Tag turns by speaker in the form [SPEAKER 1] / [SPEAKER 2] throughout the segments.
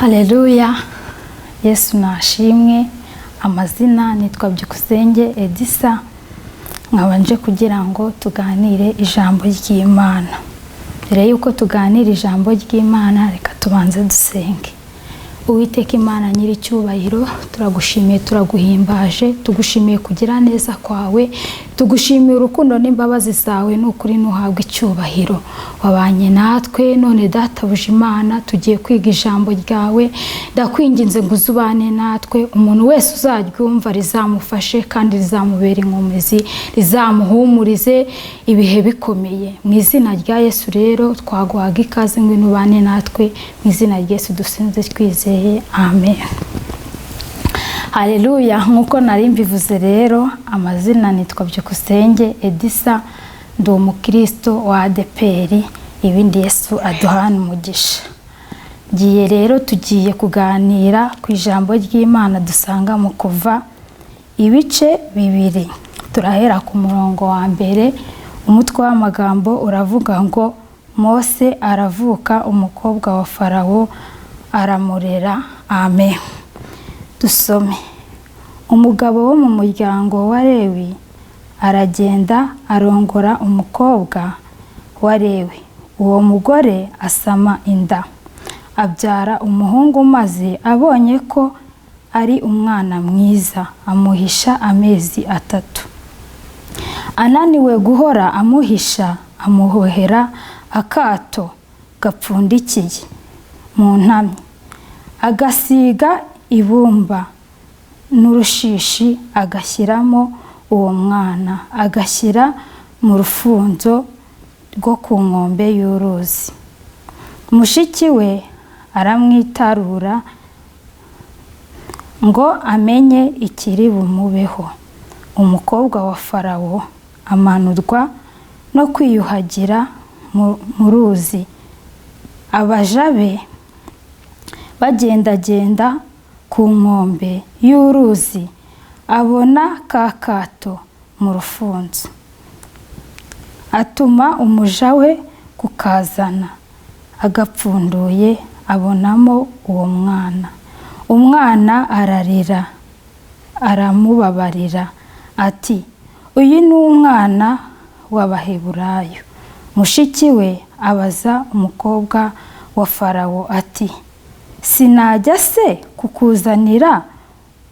[SPEAKER 1] Haleluya, Yesu nashimwe. Amazina nitwa Byukusenge Edisa, nkabanje kugira ngo tuganire ijambo ry'Imana. Mbere yuko tuganira ijambo ry'Imana, reka tubanze dusenge. Uwiteka Imana nyiri cyubahiro, turagushimiye, turaguhimbaje, tugushimiye kugira neza kwawe, tugushimiye urukundo n'imbabazi zawe, n'ukuri nuhabwa icyubahiro. Wabanye natwe, none databuje Imana, tugiye kwiga ijambo ryawe. Ndakwinginze ngo uzubane natwe, umuntu wese uzaryumva rizamufashe kandi rizamubera inkomezi, rizamuhumurize ibihe bikomeye. Mu izina rya Yesu rero twaguhaga ikaze ngo ubane natwe, mu izina rya Yesu dusenze twizeye. Amen. Haleluya. Nkuko nari mbivuze rero, amazina nitwa Byukusenge Edisa, ndi umukristo wa ADPR, ibindi Yesu aduhana umugisha. Ngiye rero tugiye kuganira ku ijambo ry'Imana dusanga mu Kuva ibice 2. Turahera ku murongo wa mbere. Umutwe w'amagambo uravuga ngo Mose aravuka, umukobwa wa Farawo aramurera. Amen. Dusome. Umugabo wo mu muryango wa Lewi aragenda arongora umukobwa wa Lewi. Uwo mugore asama inda, abyara umuhungu, maze abonye ko ari umwana mwiza amuhisha amezi 3. Ananiwe guhora amuhisha, amuhohera akato gapfundikiye mu ntamyi, agasiga ibumba n'urushishi, agashyiramo uwo mwana, agashyira mu rufunzo rwo ku nkombe y'uruzi. Mushiki we aramwitarura ngo amenye ikiri bumubeho. Umukobwa wa Farawo amanurwa no kwiyuhagira mu ruzi. Abaja be bagendagenda ku nkombe y'uruzi, abona ka kato mu rufunzo. Atuma umuja we kukazana, agapfunduye abonamo uwo mwana. Umwana ararira, aramubabarira ati, uyu ni umwana w'Abaheburayo. Mushiki we abaza umukobwa wa Farawo ati, sinajya se kukuzanira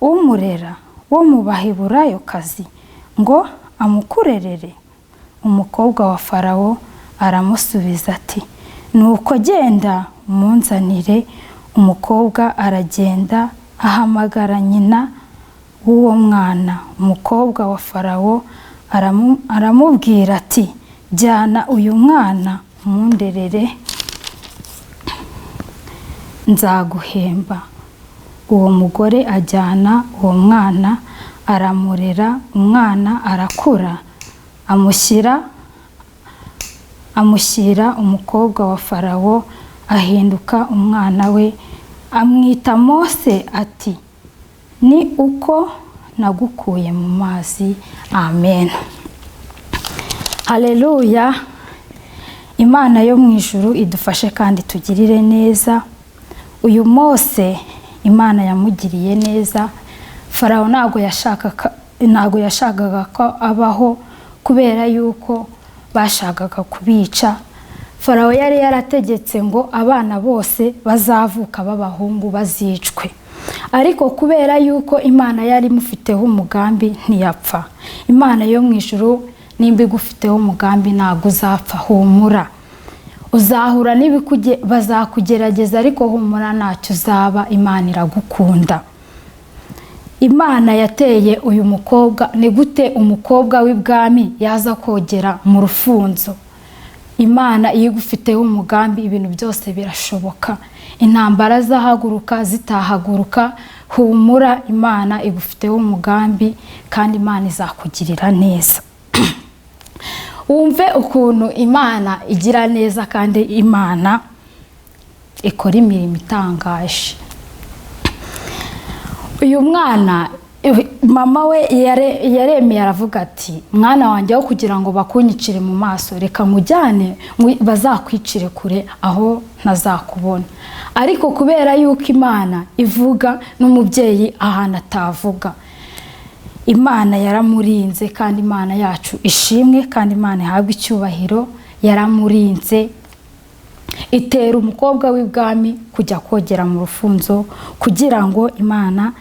[SPEAKER 1] umurera wo mu Baheburayo kazi ngo amukurerere? Umukobwa wa Farawo aramusubiza ati, nuko genda umunzanire. Umukobwa aragenda ahamagara nyina w'uwo mwana. Umukobwa wa Farawo aramubwira ati, jyana uyu mwana umunderere, nzaguhemba. Uwo mugore ajyana uwo mwana aramurera. Umwana arakura, amushyira umukobwa wa Farawo, ahinduka umwana we, amwita Mose ati, ni uko nagukuye mu mazi. Amen. Haleluya. Imana yo mu ijuru idufashe kandi tugirire neza. Uyu Mose Imana yamugiriye neza. Farawo ntago yashakaga ko abaho, kubera yuko bashakaga kubica. Farawo yari yarategetse ngo abana bose bazavuka b'abahungu bazicwe, ariko kubera yuko Imana yari imufiteho umugambi ntiyapfa. Imana yo mu ijuru nimba igufiteho umugambi ntago uzapfa, humura. Uzahura bazakugerageza, ariko humura, ntacyo uzaba. Imana iragukunda. Imana yateye uyu mukobwa. Ni gute umukobwa w'ibwami yaza kogera mu rufunzo? Imana iyo igufiteho umugambi, ibintu byose birashoboka. Intambara zahaguruka zitahaguruka, humura, Imana igufiteho umugambi kandi Imana izakugirira neza. Wumve ukuntu Imana igira neza kandi Imana ikora imirimo itangaje. Uyu mwana mama we yaremeye aravuga ati mwana wanjye wo kugira ngo bakunyicire mu maso reka nkujyane bazakwicire kure aho ntazakubona. Ariko kubera yuko Imana ivuga n'umubyeyi ahantu atavuga, Imana yaramurinze kandi Imana yacu ishimwe kandi Imana ihabwe icyubahiro. Yaramurinze itera umukobwa w'ibwami kujya kogera mu rufunzo kugira ngo Imana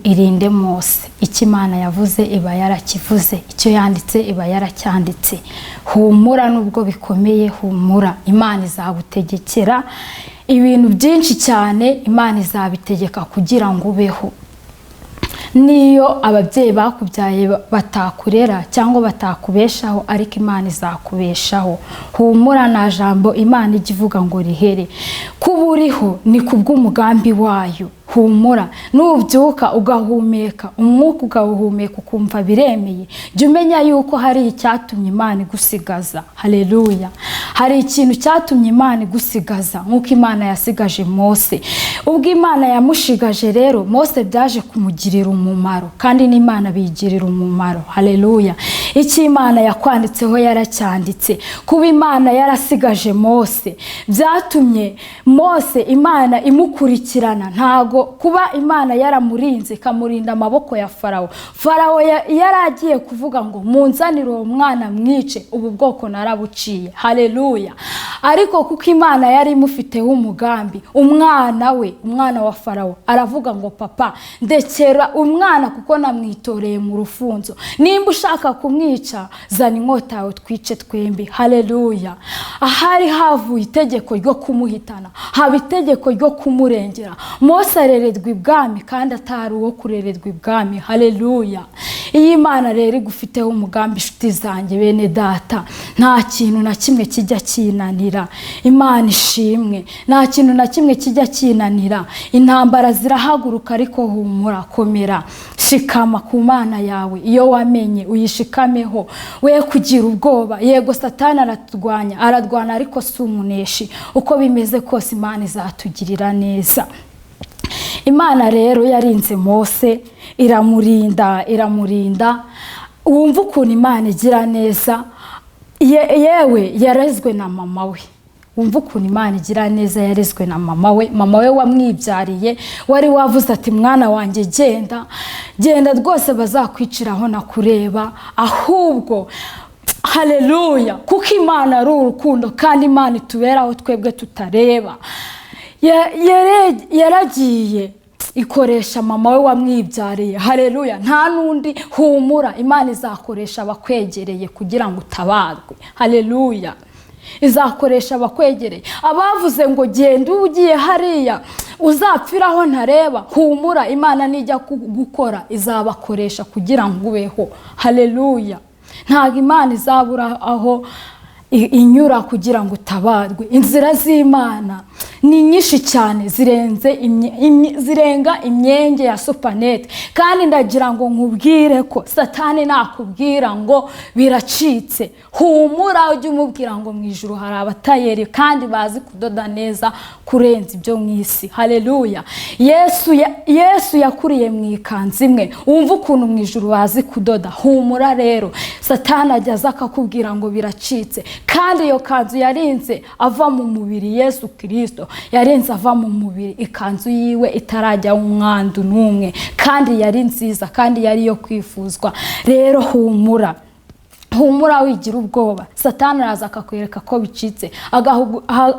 [SPEAKER 1] irinde Mose. Icyo Imana yavuze iba yarakivuze, icyo yanditse iba yaracyanditse. Humura nubwo bikomeye, humura, Imana izagutegekera ibintu byinshi cyane. Imana izabitegeka kugira ngo ubeho. Niyo ababyeyi bakubyaye batakurera cyangwa batakubeshaho, ariko Imana izakubeshaho. Humura, nta jambo Imana ijya ivuga ngo rihere. Kuba uriho ni kubw'umugambi wayo. Humura, nubyuka ugahumeka umwuka ugahumeka ukumva biremeye, jya umenya yuko hari icyatumye Imana igusigaza. Haleluya, hari ikintu cyatumye Imana igusigaza nk'uko Imana yasigaje Mose. Ubwo Imana yamushigaje rero, Mose byaje kumugirira umumaro kandi n'Imana biyigirira umumaro. Haleluya, icyo Imana yakwanditseho yaracyanditse. Kuba Imana yarasigaje Mose byatumye Mose Imana imukurikirana. Ntago kuba Imana yaramurinze ikamurinda amaboko ya Farawo. Farawo yaragiye kuvuga ngo munzanire uwo mwana mwice, ubu bwoko narabuciye. Haleluya, ariko kuko Imana yari imufiteho umugambi, umwana wa Farawo aravuga ngo papa ndekera umwana kuko namwitoreye mu rufunzo, nimba ushaka kumwica zana inkota yawe twice twembi. Haleluya, ahari havuye itegeko ryo kumuhitana haba itegeko ryo kumurengera. Mose arererwa ibwami kandi atari uwo kurererwa ibwami. Haleluya, iyi Imana rero igufiteho umugambi inshuti zanjye bene data, nta kintu na kimwe kijya kinanira. Imana ishimwe, nta kintu na kimwe kijya kinanira. Intambara zirahaguruka ariko humura, komera, shikama ku Mana yawe. Iyo wamenye uyishikameho, we kugira ubwoba. Yego Satani aradwana ariko si umuneshi. Uko bimeze kose Imana izatugirira neza. Imana rero yarinze Mose, iramurinda. Wumva ukuntu Imana igira neza. Yewe yarezwe na mama we. Wumva ukuntu Imana igira neza, yarezwe na mama we. Mama we wamwibyariye wari wavuze ati mwana wanjye genda rwose bazakwiciraho nakureba. Ahubwo haleluya, kuko Imana ari urukundo kandi Imana ituberaho twebwe tutareba. Yaragiye ikoresha mama we wamwibyariye. Haleluya, nta nundi. Humura, Imana izakoresha abakwegereye kugira ngo utabarwe. Haleluya, izakoresha abakwegereye. Abavuze ngo genda ugiye hariya uzapfiraho ntareba, humura, Imana nijya gukora izabakoresha kugira ngo ubeho. Haleluya, ntabwo Imana izabura aho inyura kugira ngo utabarwe. Inzira z'Imana ni nyinshi cyane, zirenga imyenge ya supanete. Kandi ndagira ngo nkubwire ko Satani nakubwira ngo biracitse, humura, ujye umubwira ngo mu ijuru hari abatayeri kandi bazi kudoda neza kurenza ibyo mu isi. Haleluya, Yesu yakuriye mu ikanzu imwe. Wumva ukuntu mu ijuru bazi kudoda. Humura rero, Satani ajya aza akakubwira ngo biracitse, kandi iyo kanzu yarinze ava mu mubiri. Yesu Kristo yarinze ava mu mubiri, ikanzu yiwe itarajya umwandu n'umwe, kandi yari nziza kandi yari yo kwifuzwa. Rero humura, wigira ubwoba. Satani araza akakwereka ko bicitse,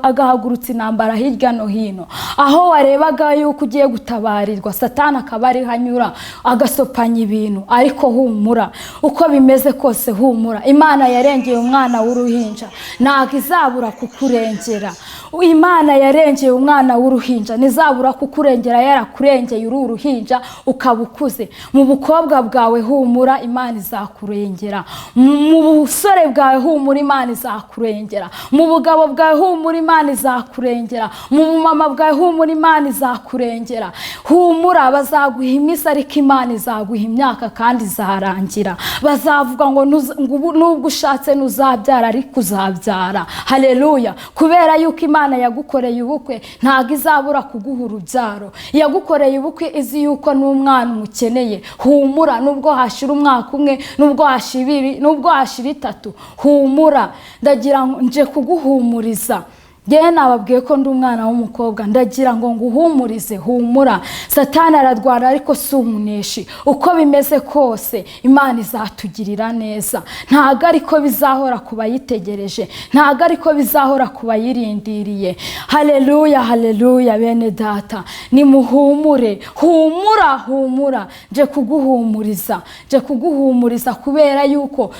[SPEAKER 1] agahagurutsa intambara hirya no hino. Aho warebaga yuko ugiye gutabarirwa, Satani akaba ari hanyura agasopanya ibintu. Ariko humura, uko bimeze kose humura. Imana yarengeye umwana w'uruhinja, ntabwo izabura kukurengera. Imana yarengeye umwana w'uruhinja, ntizabura kukurengera. Yarakurengeye uri uruhinja ukaba ukuze. Mu bukobwa bwawe humura, Imana izakurengera. Mu busore bwawe humura, Imana izakurengera. Mu bugabo bwawe humura, Imana izakurengera. Mu bumama bwawe humura, Imana izakurengera. Humura, bazaguha iminsi ariko Imana izaguha imyaka kandi izarangira. Bazavuga ngo nubwo ushatse ntuzabyara ariko uzabyara. Haleluya, kubera yuko Imana Imana yagukoreye ubukwe ntago izabura kuguha urubyaro. Yagukoreye ubukwe izi yuko n'umwana umukeneye. Humura, nubwo hashira umwaka umwe, nubwo hashira ibiri, nubwo hashira 3, humura. Ndagira ngo nje kuguhumuriza. Ngewe nababwiye ko ndi umwana w'umukobwa, ndagira ngo nguhumurize, humura. Satani aradwara ariko si umuneshi. Uko bimeze kose Imana izatugirira neza. Ntago ariko bizahora kubayitegereje, ntago ariko bizahora kubayirindiriye. Haleluya, haleluya bene data, nimuhumure. Humura, humura. Nje kuguhumuriza, nje kuguhumuriza kubera yuko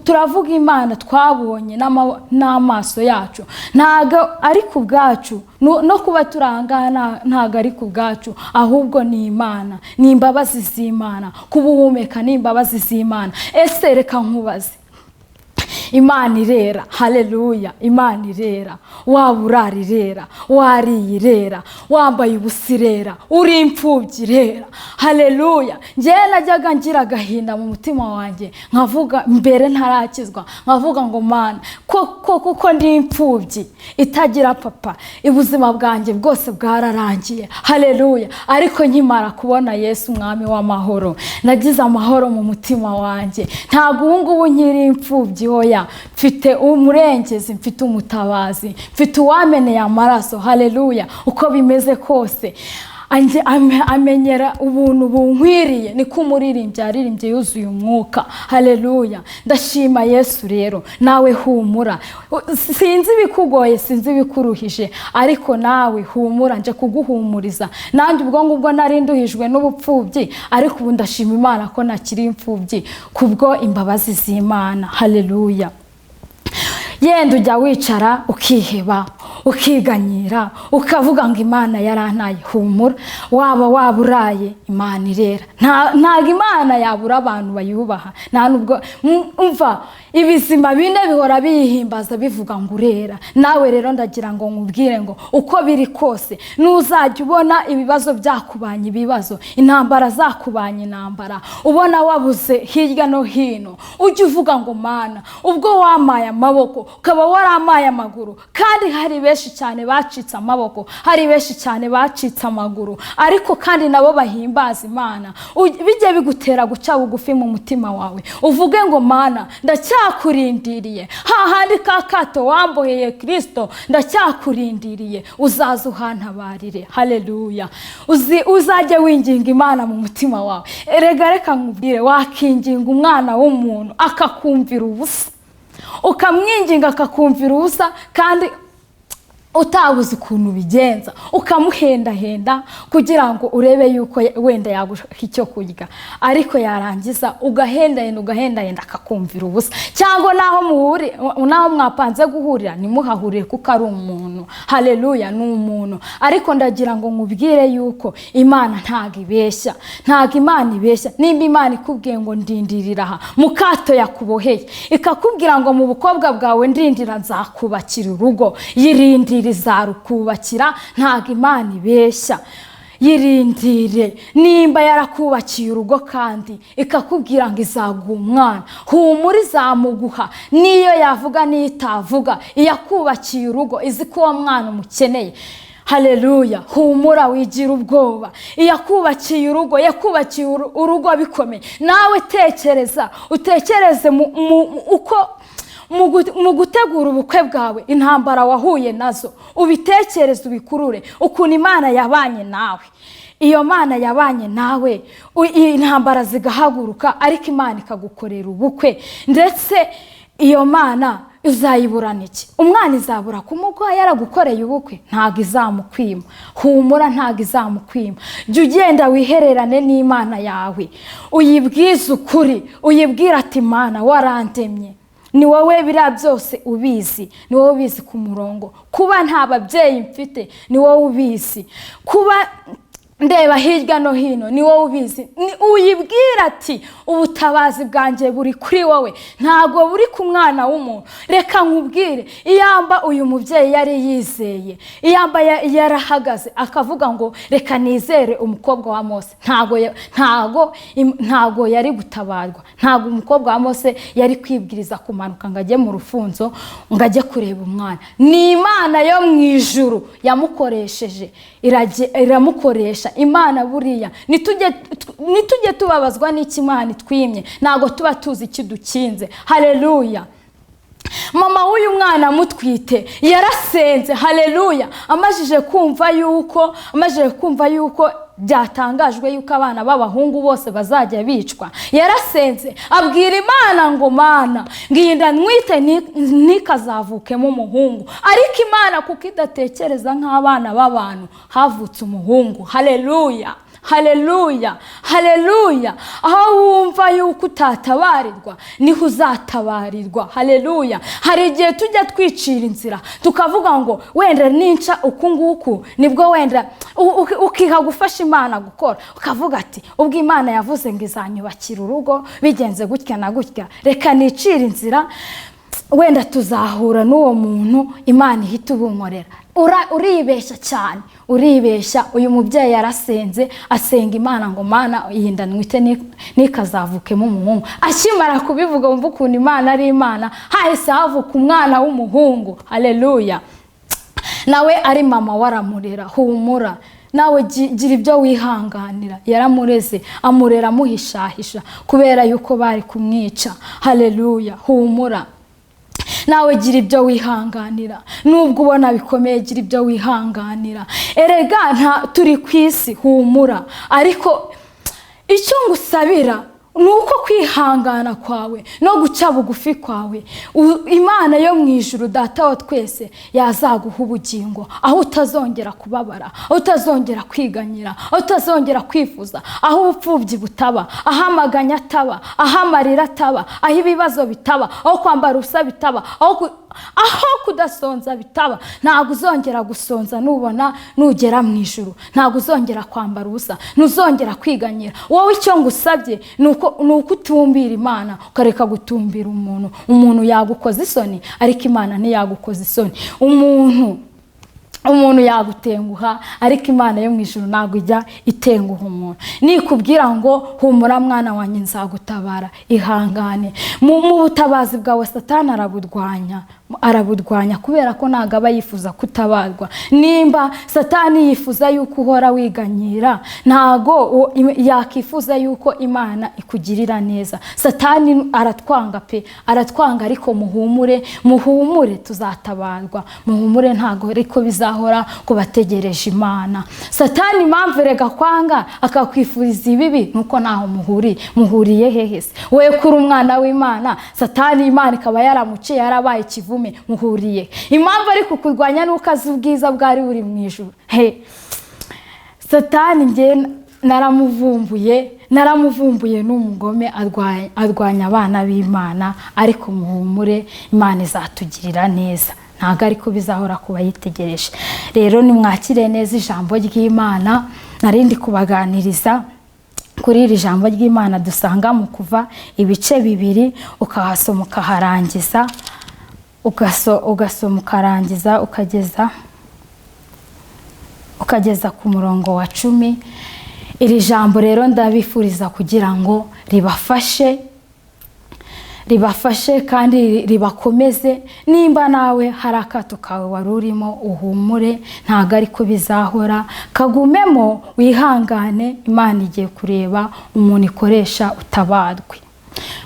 [SPEAKER 1] turavuga Imana twabonye n'amaso yacu. Ntago ari ku bwacu, no kuba turangana ntago ari ku bwacu, ahubwo ni Imana, ni imbabazi z'Imana. Kubuhumeka ni imbabazi z'Imana. Ese reka nkubaze, Imana irera. Haleluya, Imana irera. Waba urarirera, wariyirera, wambaye ubusirera, uri imfubyi irera. Haleluya. Ngewe najyaga ngira agahinda mu mutima wanjye, nkavuga mbere ntarakizwa, nkavuga ngo Mana kuko ndi imfubyi itagira papa, ubuzima bwanjye bwose bwararangiye. Haleluya. Ariko nkimara kubona Yesu umwami w'amahoro, nagize amahoro mu mutima wanjye. Ntago ubungubu nkiri imfubyi, hoya, mfite umurengezi, mfite umutabazi, mfite uwameneye amaraso. Haleluya. Uko bimeze kose amenyera ubuntu bunkwiriye, niko umuririmbyi aririmbye yuzuye umwuka. Haleluya. Ndashima Yesu rero. Nawe humura. Sinzi bikugoye, sinzi bikuruhije, ariko nawe humura, nje kuguhumuriza. Nanjye ubwo ngubwo nari nduhijwe n'ubupfubyi, ariko ubu ndashima Imana ko nakiri imfubyi kubwo imbabazi z'Imana. Haleluya. Yenda ujya wicara ukiheba, ukiganyira, ukavuga ngo Imana yarantaye. Humura. Waba uraye, Imana irera. Ntago Imana yabura abantu bayubaha. Nta nubwo umva ibizima bine bihora biyihimbaza bivuga ngo urera. Nawe rero ndagira ngo nkubwire ngo uko biri kose nuzajya ubona ibibazo byakubanye ibibazo, intambara zakubanye intambara, ubona wabuze hirya no hino, ujye uvuga ngo Mana, ubwo wamaye amaboko ukaba waramaye amaguru, kandi hari benshi cyane bacitse amaboko, hari benshi cyane bacitse amaguru, ariko kandi nabo bahimbaza Imana, bijye bigutera guca bugufi mu mutima wawe, uvuge ngo Mana, ndacyakurindiriye. Hahandi ka kato wamboheye Kristo, ndacyakurindiriye, uzaza uhantabarire. Haleluya. Uzajye winginga Imana mu mutima wawe. Erega reka nkubwire, wakinginga umwana w'umuntu akakumvira ubusa, ukamwinginga akakumvira ubusa, kandi utabuze ukuntu bigenza, ukamuhendahenda kugira ngo urebe yuko wenda yaguha icyo kurya, ariko yarangiza ugahendahenda akakumvira ubusa. Cyangwa naho mwapanze guhurira nimuhahurire kuko ari umuntu. Haleluya, ni umuntu. Ariko ndagira ngo nkubwire yuko Imana ntago ibeshya, ntago Imana ibeshya. Nimba Imana ikubwiye ngo ndindirira aha mu kato yakuboheye, ikakubwira ngo mu bukobwa bwawe ndindira nzakubakira urugo, yirindira izarukubakira. Ntago Imana ibeshya. Yirindire. Nimba yarakubakiye urugo kandi ikakubwira ngo izaguha umwana, humura, izamuguha. Niyo yavuga n'itavuga, iyakubakiye urugo izi ko uwo mwana umukeneye. Haleluya. Humura, wigira ubwoba. Iyakubakiye urugo, yakubakiye urugo bikomeye. Nawe utekereze uko mu gutegura ubukwe bwawe intambara wahuye nazo, ubitekereze, ubikurure ukuntu Imana yabanye nawe. Iyo Mana yabanye nawe, intambara zigahaguruka, ariko Imana ikagukorera ubukwe. Ndetse iyo Mana uzayiburana iki? Umwana izabura kumuguha yaragukoreye ubukwe? Ntago izamukwima. Humura, ntago izamukwima. Jya ugenda wihererane n'Imana yawe, uyibwize ukuri, uyibwira ati Mana, warandemye. Ni wowe biriya byose ubizi, ni wowe ubizi ku murongo. Kuba nta babyeyi mfite, ni wowe ubizi. Kuba ndeba hirya no hino, ni wowe ubizi. Uyibwira ati ubutabazi bwanjye buri kuri wowe, ntabwo buri ku mwana w'umuntu. Reka nkubwire, iyamba uyu mubyeyi yari yizeye, iyamba yarahagaze akavuga ngo reka nizere umukobwa wa Mose, ntago yari gutabarwa. Ntago umukobwa wa Mose yari kwibwiriza kumanuka ngo ajye mu rufunzo ngo ajye kureba umwana. Ni Imana yo mu ijuru yamukoresheje, iramukoresha. Imana buriya nitujye tubabazwa n'iki Imana itwimye, ntago tuba tuzi ikidukinze. Haleluya. Mama w'uyu mwana mutwite yarasenze, haleluya, amajije kumva yuko byatangajwe yuko abana b'abahungu bose bazajya bicwa. Yarasenze abwira Imana ngo Mana, nginda nwite nikazavukemo umuhungu. Ariko Imana kuko idatekereza nk'abana b'abantu, havutse umuhungu. Haleluya, haleluya, haleluya. Aho wumva yuko utatabarirwa niho uzatabarirwa. Haleluya. Hari igihe tujya twicira inzira tukavuga ngo wenda ninca uku nguku nibwo wenda ukiha gufasha Imana gukora, ukavuga ati ubwo Imana yavuze ngo izanyubakira urugo bigenze gutya na gutya, reka nicira inzira, wenda tuzahura n'uwo muntu Imana ihita ubumorera. Uribeshya cyane, uribeshya. Uyu mubyeyi yarasenze, asenga Imana ngo Mana yinda nwite nikazavukemo umuhungu. Akimara kubivuga wumva ukuntu Imana ari Imana, hahise havuka umwana w'umuhungu. Haleluya. Nawe ari mama waramurera, humura. Nawe gira ibyo wihanganira. Yaramureze, amurera amuhishahisha kubera yuko bari kumwica. Haleluya, humura. Nawe gira ibyo wihanganira, nubwo ubona bikomeye gira ibyo wihanganira. Erega turi ku isi, humura. Ariko icyo ngusabira nuko kwihangana kwawe no guca bugufi kwawe, Imana yo mu ijuru Data wa twese yazaguha ubugingo, aho utazongera kubabara, aho utazongera kwiganyira, aho utazongera kwifuza, aho ubupfubyi butaba, aho amaganya ataba, aho amarira ataba, aho ibibazo bitaba, aho kwambara ubusa bitaba, aho kudasonza bitaba. Ntabwo uzongera gusonza nugera mu ijuru, ntabwo uzongera kwambara ubusa, ntuzongera kwiganyira. Wowe icyo ngusabye nuko utumbira Imana, ukareka gutumbira umuntu. Umuntu yagukoza isoni, ariko Imana ntiyagukoza isoni. Umuntu yagutenguha, ariko Imana yo mu ijuru ntabwo ijya itenguha umuntu. Nikubwira ngo humura mwana wanjye nzagutabara, ihangane. Mu butabazi bwawe Satani arabudwanya kubera ko ntabwo aba yifuza kutabarwa. Nimba Satani yifuza yuko uhora wiganyira, ntago yakifuza yuko Imana ikugirira neza. Satani aratwanga pe, aratwanga, ariko muhumure tuzatabarwa. Muhumure, ntago ariko bizahora kubategereje Imana. Satani impamvu erega kwanga akakwifuriza ibibi nuko naho muhuriye hehese. We kuri umwana w'Imana, Satani Imana ikaba yaramuciye, yarabaye ikivume, muhuriye. Impamvu ari kukurwanya nuko azi ubwiza bwari buri mu ijuru. Satani nge naramuvumbuye n'umugome arwanya abana b'Imana, ariko muhumure Imana izatugirira neza. Ntago ariko bizahora kuba yitegereje. Rero nimwakire neza ijambo ry'Imana. Narindi kubaganiriza kuri iri jambo ry'Imana dusanga mu Kuva ibice 2, ukahasoma ukaharangiza, ugasoma ukarangiza ukageza ku murongo wa 10. Iri jambo rero ndabifuriza kugira ngo ribafashe kandi ribakomeze. Nimba nawe hari akato kawe warurimo, uhumure, ntago ariko bizahora. Kagumemo, wihangane. Imana igiye kureba umuntu ikoresha utabarwe.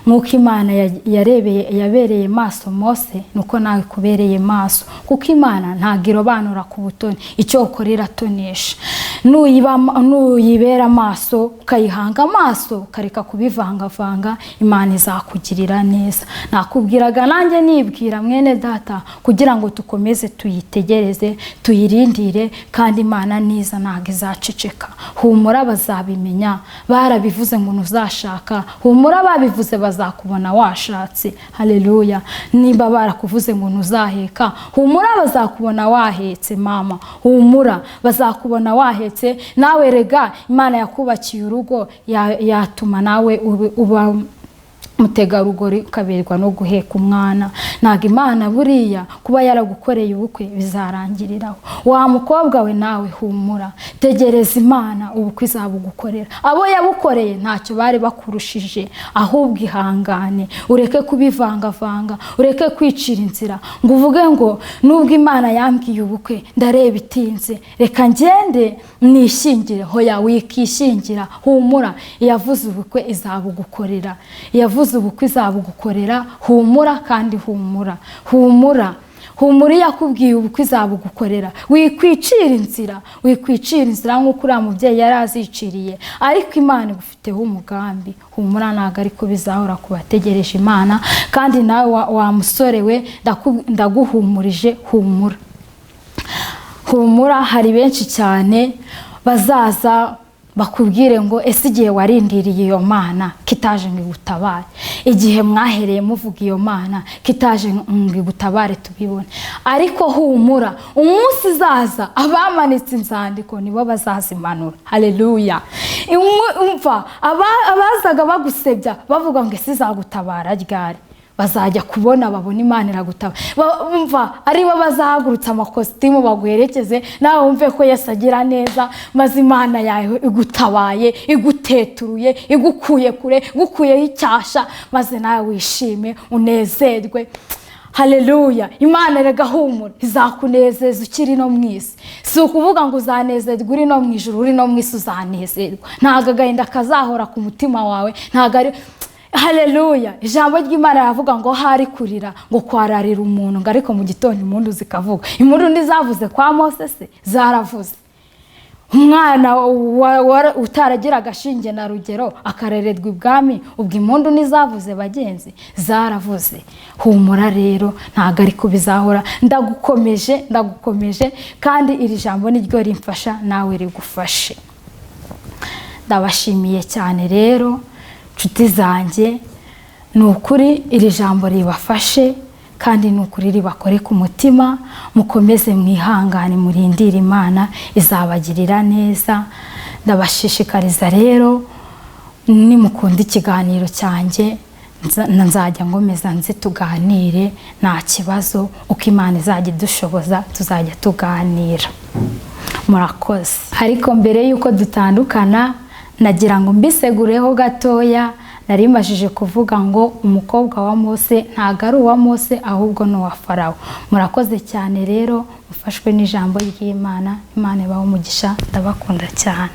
[SPEAKER 1] Nk'uko Imana yabereye maso Mose, nuko nawe kubereye maso, kuko Imana ntago irobanura ku butoni, icyo ukora iratonesha. Nuyibera amaso, ukayihanga amaso, ukareka kubivangavanga, Imana izakugirira neza. Nakubwiraga nanjye nibwira mwene data kugira ngo tukomeze tuyitegereze, tuyirindire, kandi Imana niza ntago izaceceka. humura bazabimenya, barabivuze ngo ntuzashaka, humura babivuze bazakubona washatse. Haleluya. Niba barakuvuze ngo ntuzaheka, humura bazakubona wahetse mama, humura bazakubona wahetse. Nawe rega Imana yakubakiye urugo, yatuma nawe uba mutegarugori ukaberwa no guheka umwana. Ntago Imana buriya kuba yaragukoreye ubukwe bizarangiriraho. Wa mukobwa we nawe humura, tegereza Imana ubukwe izabugukorera. Abo yabukoreye ntacyo bari bakurushije, ahubwo ihangane, ureke kubivangavanga, ureke kwicira inzira ngo uvuge ngo nubwo Imana yambwiye ubukwe ndareba itinze reka ngende nishingire. Hoya wikishingira, humura, yavuze ubukwe izabugukorera, yavuze ubukwe izabugukorera. Humura kandi humura, humura, humura, yakubwiye ubukwe izabugukorera. Wikwicira inzira, wikwicira inzira nk'uko uriya mubyeyi yari aziciriye, ariko Imana igufiteho umugambi. Humura, ntabwo ariko bizahora ku bategereje Imana. kandi nawe wa musore we ndaguhumurije, humura, humura. Hari benshi cyane bazaza bakubwire ngo ese igihe warindiriye iyo Mana kitaje ngo igutabare, igihe mwahereye muvuga iyo Mana kitaje ngo igutabare tubibone. Ariko humura, umunsi zaza abamanitse inzandiko nibo bazazimanura. Haleluya. Umva abazaga bagusebya bavuga ngo ese izagutabara ryari, bazajya kubona babona Imana iragutabara. Umva aribo bazahagurutsa amakositimu baguherekeze, nawe wumve ko Yesu agira neza, maze Imana yawe igutabaye, iguteturuye, igukuye kure, gukuyeho icyasha, maze nawe wishime unezerwe. Haleluya. Imana rega humura, izakunezeza ukiri no mwisi. Si ukuvuga ngo uzanezerwa uri no mwijuru, uri no mwisi uzanezerwa. Ntago agahinda kazahora ku mutima wawe, ntago ari. Haleluya. Ijambo ry'Imana yavuga ngo hari kurira ngo kwararira umuntu, ngo ariko mu gitondo impundu zikavuga. Impundu ndizavuze kwa Mose se? Zaravuze. Umwana utaragira agashinge na rugero akarererwa ibwami, ubwo impundu nizavuze bagenzi? Zaravuze. Humura rero, ntago ariko bizahora. Ndagukomeje kandi iri jambo niryo rimfasha, nawe rigufashe. Ndabashimiye cyane rero nshuti zanjye, ni ukuri iri jambo ribafashe kandi ni ukuri ribakore ku mutima. Mukomeze mwihangane, murindire Imana izabagirira neza. Ndabashishikariza rero nimukunda ikiganiro cyanjye nzajya ngomeza nzi tuganire nta kibazo, uko Imana izajya idushoboza tuzajya tuganira. Murakoze. Ariko mbere yuko dutandukana nagira ngo mbisegureho gatoya. Nari majije kuvuga ngo umukobwa wa Mose ntago ari uwa Mose ahubwo ni uwa Farawo. Murakoze cyane rero, mufashwe n'ijambo ry'Imana. Imana ibahe umugisha, ndabakunda cyane.